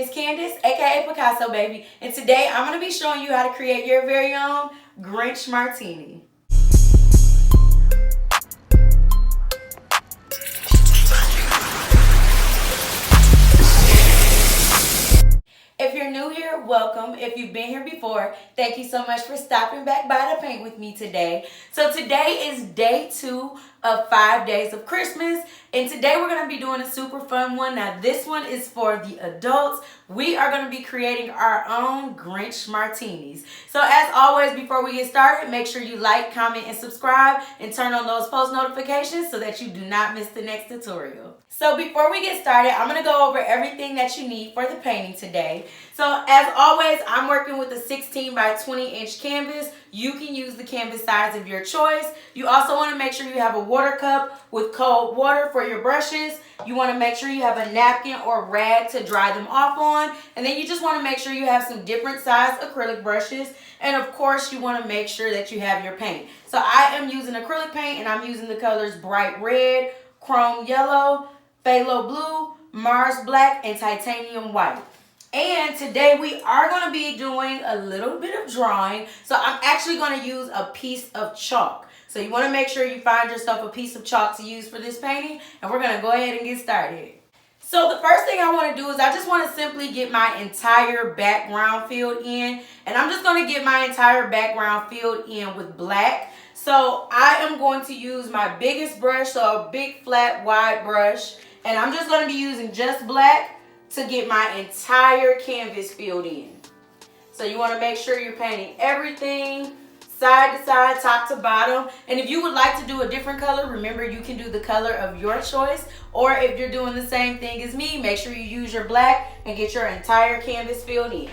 is Candace, aka Picasso baby, and today I'm going to be showing you how to create your very own Grinch Martini. If you're new here, welcome. If you've been here before, thank you so much for stopping back by to paint with me today. So today is day 2 of 5 days of Christmas, and today we're going to be doing a super fun one. Now this one is for the adults. We are going to be creating our own Grinch Martinis. So as always, before we get started, make sure you like, comment, and subscribe, and turn on those post notifications so that you do not miss the next tutorial. So before we get started, I'm going to go over everything that you need for the painting today. So as always, I'm working with a 16 by 20 inch canvas. You can use the canvas size of your choice. You also want to make sure you have a water cup with cold water for your brushes. You want to make sure you have a napkin or rag to dry them off on. And then you just want to make sure you have some different size acrylic brushes. And of course, you want to make sure that you have your paint. So I am using acrylic paint, and I'm using the colors bright red, chrome yellow, phthalo blue, Mars black, and titanium white. And today we are going to be doing a little bit of drawing. So I'm actually going to use a piece of chalk. So you want to make sure you find yourself a piece of chalk to use for this painting. And we're going to go ahead and get started. So the first thing I want to do is I just want to simply get my entire background filled in. And I'm just going to get my entire background filled in with black. So I am going to use my biggest brush, so a big flat wide brush. And I'm just going to be using just black to get my entire canvas filled in. So you want to make sure you're painting everything side to side, top to bottom. And if you would like to do a different color, remember you can do the color of your choice. Or if you're doing the same thing as me, make sure you use your black and get your entire canvas filled in.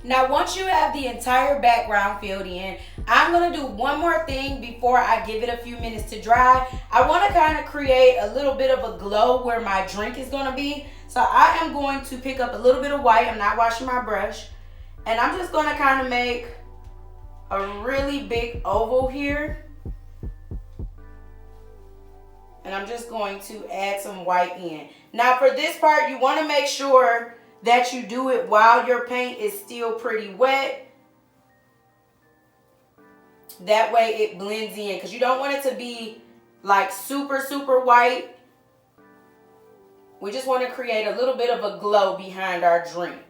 Now once you have the entire background filled in, I'm going to do one more thing before I give it a few minutes to dry. I want to kind of create a little bit of a glow where my drink is going to be. So I am going to pick up a little bit of white. I'm not washing my brush. And I'm just going to kind of make a really big oval here. And I'm just going to add some white in. Now for this part, you want to make sure that you do it while your paint is still pretty wet. That way it blends in, because you don't want it to be like super white. We just want to create a little bit of a glow behind our drink.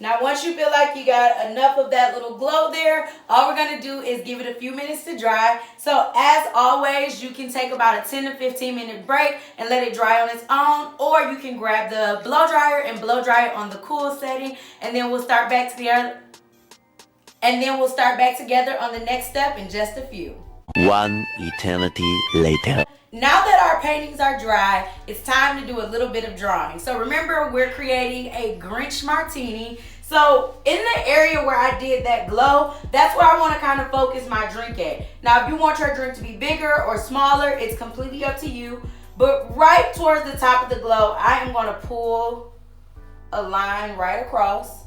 Now once you feel like you got enough of that little glow there, all we're going to do is give it a few minutes to dry. So as always, you can take about a 10 to 15 minute break and let it dry on its own, or you can grab the blow dryer and blow dry it on the cool setting, and then we'll start back together. On the next step in just a few. One eternity later. Now that our paintings are dry, it's time to do a little bit of drawing. So remember, we're creating a Grinch Martini. So in the area where I did that glow, that's where I want to kind of focus my drink at. Now, if you want your drink to be bigger or smaller, it's completely up to you. But right towards the top of the glow, I am going to pull a line right across.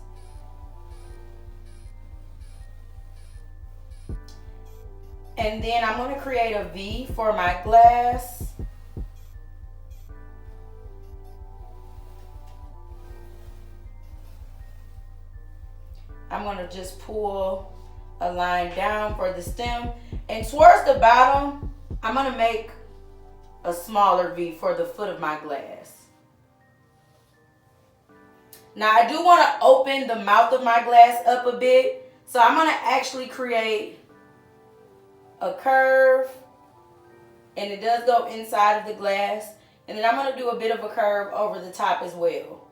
And then I'm going to create a V for my glass. I'm going to just pull a line down for the stem. And towards the bottom, I'm going to make a smaller V for the foot of my glass. Now I do want to open the mouth of my glass up a bit. So I'm going to actually create a curve, and it does go inside of the glass, and then I'm going to do a bit of a curve over the top as well.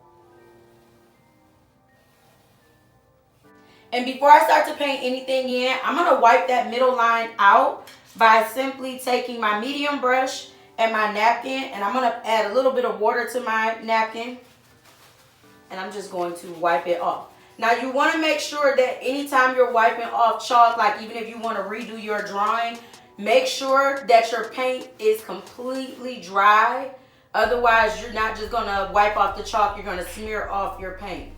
And before I start to paint anything in, I'm going to wipe that middle line out by simply taking my medium brush and my napkin, and I'm going to add a little bit of water to my napkin, and I'm just going to wipe it off. Now you want to make sure that anytime you're wiping off chalk, like even if you want to redo your drawing, make sure that your paint is completely dry. Otherwise, you're not just going to wipe off the chalk, you're going to smear off your paint.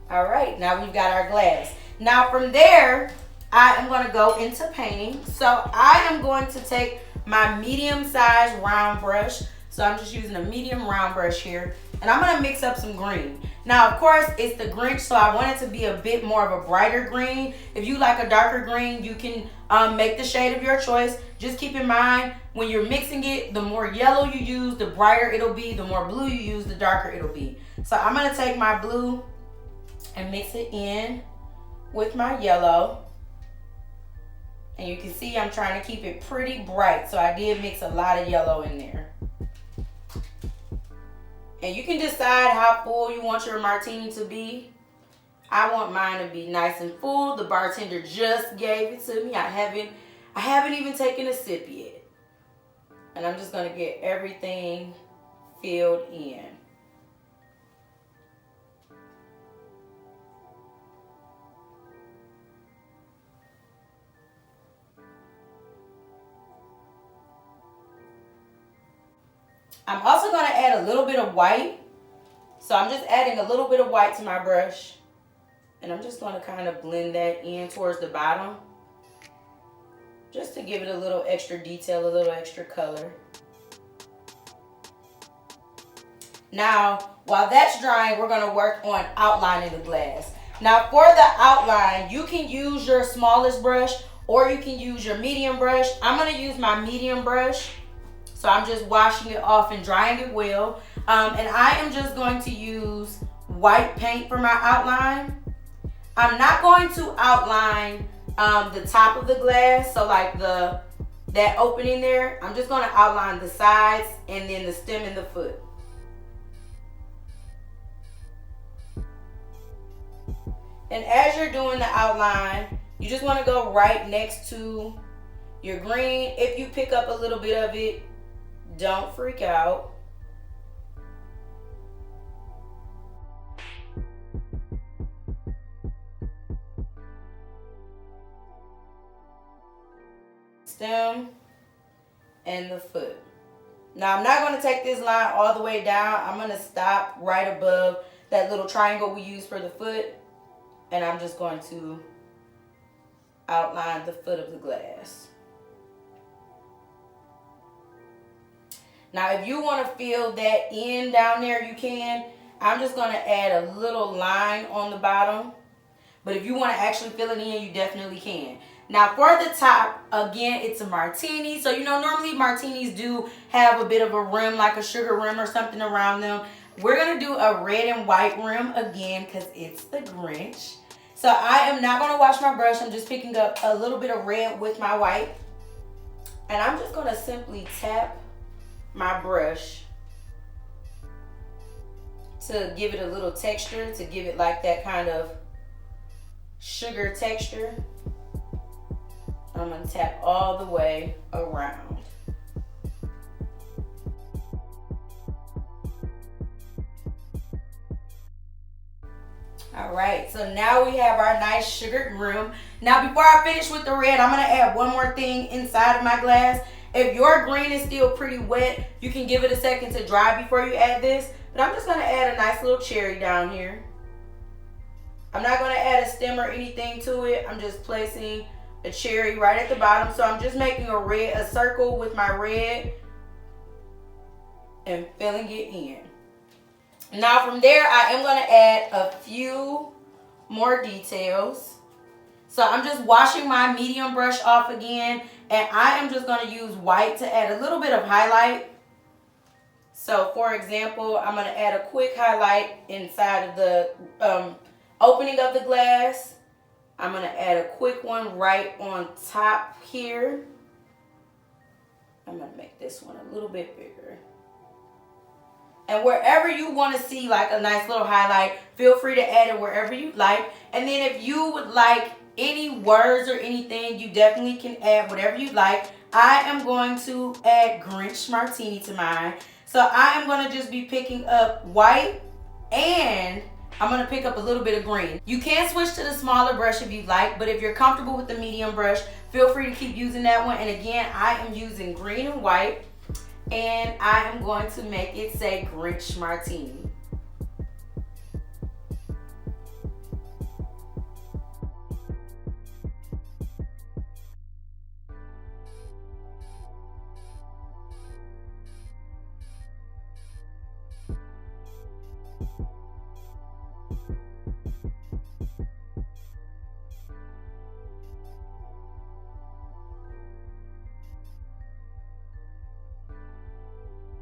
All right, now we've got our glass. Now from there, I am going to go into painting. So I am going to take my medium-sized round brush. So I'm just using a medium round brush here. And I'm going to mix up some green. Now, of course, it's the Grinch, so I want it to be a bit more of a brighter green. If you like a darker green, you can make the shade of your choice. Just keep in mind, when you're mixing it, the more yellow you use, the brighter it'll be. The more blue you use, the darker it'll be. So I'm going to take my blue and mix it in with my yellow. And you can see I'm trying to keep it pretty bright. So I did mix a lot of yellow in there. And you can decide how full you want your martini to be. I want mine to be nice and full. The bartender just gave it to me. I haven't even taken a sip yet. And I'm just going to get everything filled in. I'm also going to add a little bit of white. So I'm just adding a little bit of white to my brush. And I'm just going to kind of blend that in towards the bottom. Just to give it a little extra detail, a little extra color. Now, while that's drying, we're going to work on outlining the glass. Now, for the outline, you can use your smallest brush or you can use your medium brush. I'm going to use my medium brush. So I'm just washing it off and drying it well. And I am just going to use white paint for my outline. I'm not going to outline the top of the glass, so like that opening there. I'm just going to outline the sides and then the stem and the foot. And as you're doing the outline, you just want to go right next to your green. If you pick up a little bit of it, don't freak out. Stem and the foot. Now I'm not going to take this line all the way down. I'm going to stop right above that little triangle we use for the foot. And I'm just going to outline the foot of the glass. Now, if you want to fill that in down there, you can. I'm just going to add a little line on the bottom. But if you want to actually fill it in, you definitely can. Now, for the top, again, it's a martini. So, normally martinis do have a bit of a rim, like a sugar rim or something around them. We're going to do a red and white rim again because it's the Grinch. So, I am not going to wash my brush. I'm just picking up a little bit of red with my white. And I'm just going to simply tap my brush to give it a little texture, to give it like that kind of sugar texture. I'm going to tap all the way around. All right, so now we have our nice sugared rim. Now before I finish with the red, I'm going to add one more thing inside of my glass. If your green is still pretty wet, you can give it a second to dry before you add this. But I'm just going to add a nice little cherry down here. I'm not going to add a stem or anything to it. I'm just placing a cherry right at the bottom. So I'm just making a circle with my red and filling it in. Now from there, I am going to add a few more details. So I'm just washing my medium brush off again. And I am just going to use white to add a little bit of highlight. So for example, I'm going to add a quick highlight inside of the opening of the glass. I'm going to add a quick one right on top here. I'm going to make this one a little bit bigger. And wherever you want to see like a nice little highlight, feel free to add it wherever you like. And then if you would like any words or anything, you definitely can add whatever you like. I am going to add Grinch Martini to mine. So I am going to just be picking up white And I'm going to pick up a little bit of green. You can switch to the smaller brush if you'd like, but if you're comfortable with the medium brush, feel free to keep using that one. And again, I am using green and white, and I am going to make it say Grinch Martini.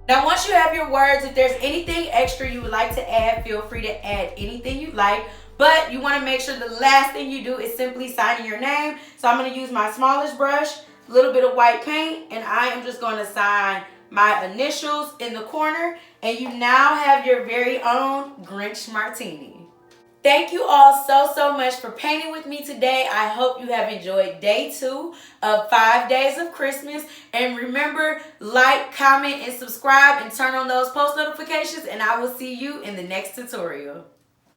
Now, once you have your words, if there's anything extra you would like to add, feel free to add anything you like. But you want to make sure the last thing you do is simply signing your name. So I'm going to use my smallest brush, a little bit of white paint, and I am just going to sign my initials in the corner. And you now have your very own Grinch Martini. Thank you all so much for painting with me today. I hope you have enjoyed day 2 of 5 days of Christmas. And remember, like, comment, and subscribe, and turn on those post notifications. And I will see you in the next tutorial.